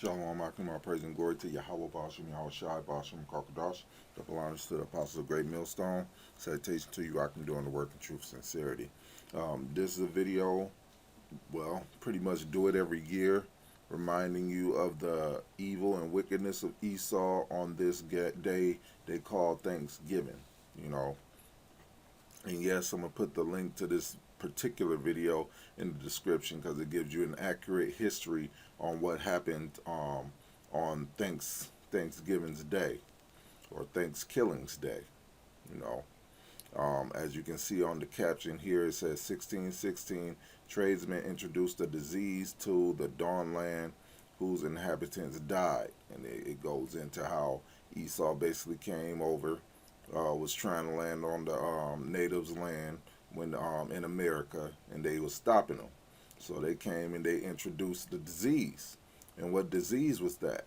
Shalom, Akim, our praise and glory to Yahweh Bashim, Yahweh Shai, Bashim, Kakadash, double honors to the apostles of Great Millstone. Salutation to you, Akim, doing the work in truth and sincerity. This is a video, well, pretty much do it every year, reminding you of the evil and wickedness of Esau on this day they call Thanksgiving, you know. And yes, I'm going to put the link to this particular video in the description because it gives you an accurate history on what happened on Thanksgiving's Day or Thanksgiving's Day. You know, as you can see on the caption here, it says 1616 tradesmen introduced a disease to the Dawn land whose inhabitants died. And it goes into how Esau basically came over, was trying to land on the natives' land when in America, and they was stopping them. So they came and they introduced the disease. And what disease was that?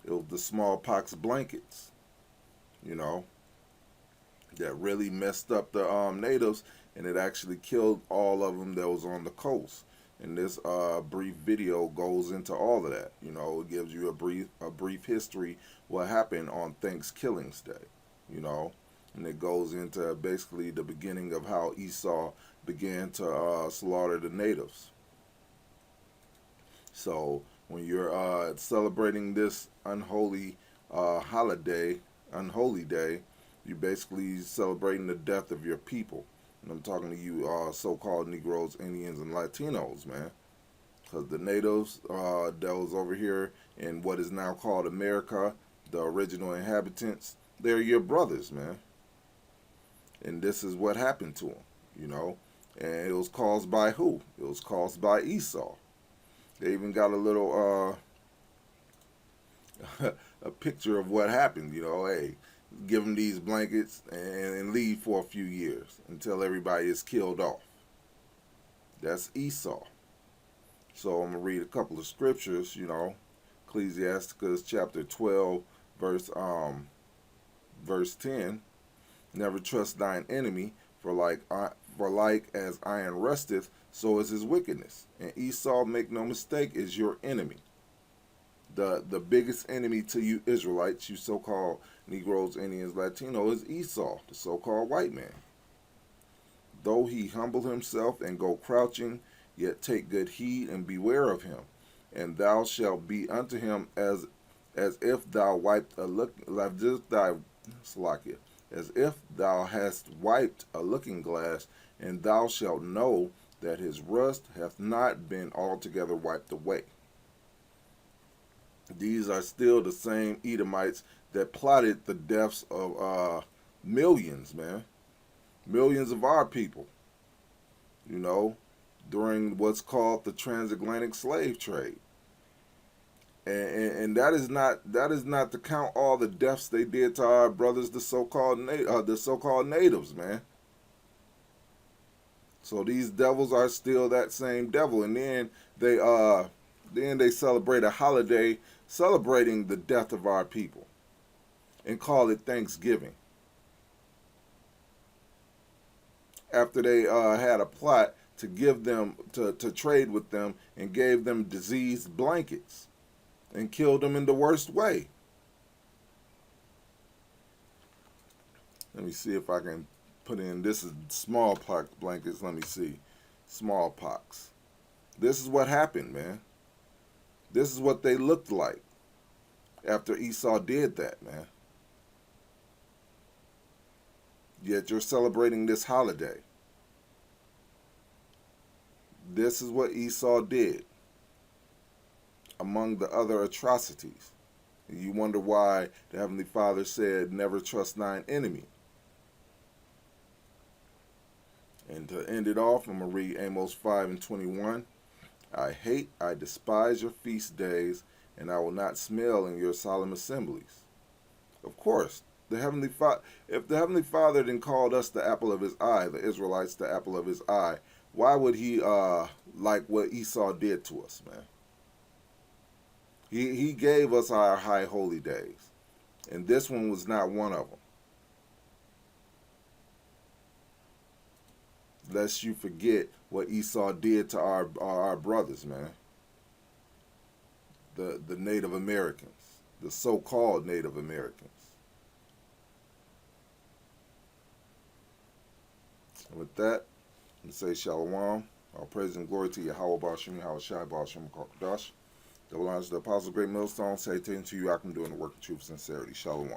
It was the smallpox blankets, you know, that really messed up the natives, and it actually killed all of them that was on the coast. And this brief video goes into all of that. You know, it gives you a brief history what happened on Thanksgiving's Day. You know, and it goes into basically the beginning of how Esau began to slaughter the natives. So when you're celebrating this unholy day, you're basically celebrating the death of your people. And I'm talking to you so-called Negroes, Indians, and Latinos, man. Because the natives that was over here in what is now called America, the original inhabitants, they're your brothers, man. And this is what happened to them, you know. And it was caused by who? It was caused by Esau. They even got a little a picture of what happened, you know. Hey, give them these blankets and leave for a few years until everybody is killed off. That's Esau. So I'm going to read a couple of scriptures, you know. Ecclesiasticus chapter 12, verse 10. Never trust thine enemy, for like as iron rusteth, so is his wickedness. And Esau, make no mistake, is your enemy. The biggest enemy to you Israelites, you so-called Negroes, Indians, Latino, is Esau, the so-called white man. Though he humble himself and go crouching, yet take good heed and beware of him. And thou shalt be unto him as if thou wiped a look, as if thou hast wiped a looking glass, and thou shalt know that his rust hath not been altogether wiped away. These are still the same Edomites that plotted the deaths of millions, man. Millions of our people, you know, during what's called the transatlantic slave trade. And that is not to count all the deaths they did to our brothers, the so-called natives, man. So these devils are still that same devil, and then they celebrate a holiday celebrating the death of our people, and call it Thanksgiving. After they had a plot to give them to trade with them and gave them diseased blankets and killed them in the worst way. Let me see if I can put in, this is smallpox blankets. Let me see. Smallpox. This is what happened, man. This is what they looked like after Esau did that, man. Yet you're celebrating this holiday. This is what Esau did, among the other atrocities. You wonder why the Heavenly Father said, never trust thine enemy. And to end it off, I'm going to read Amos 5:21. I despise your feast days, and I will not smell in your solemn assemblies. Of course, if the Heavenly Father then called us the apple of his eye, the Israelites the apple of his eye, why would he like what Esau did to us, man? He gave us our high holy days, and this one was not one of them. Lest you forget what Esau did to our brothers, man. the Native Americans, the so-called Native Americans. And with that, I say Shalom. All praise and glory to Yahweh Bashim, Yahweh Shai Bashim Kakadash. Double honors to the Apostle Great Millstone. Salutation to you, Akim, doing the work of truth and sincerity. Shalom.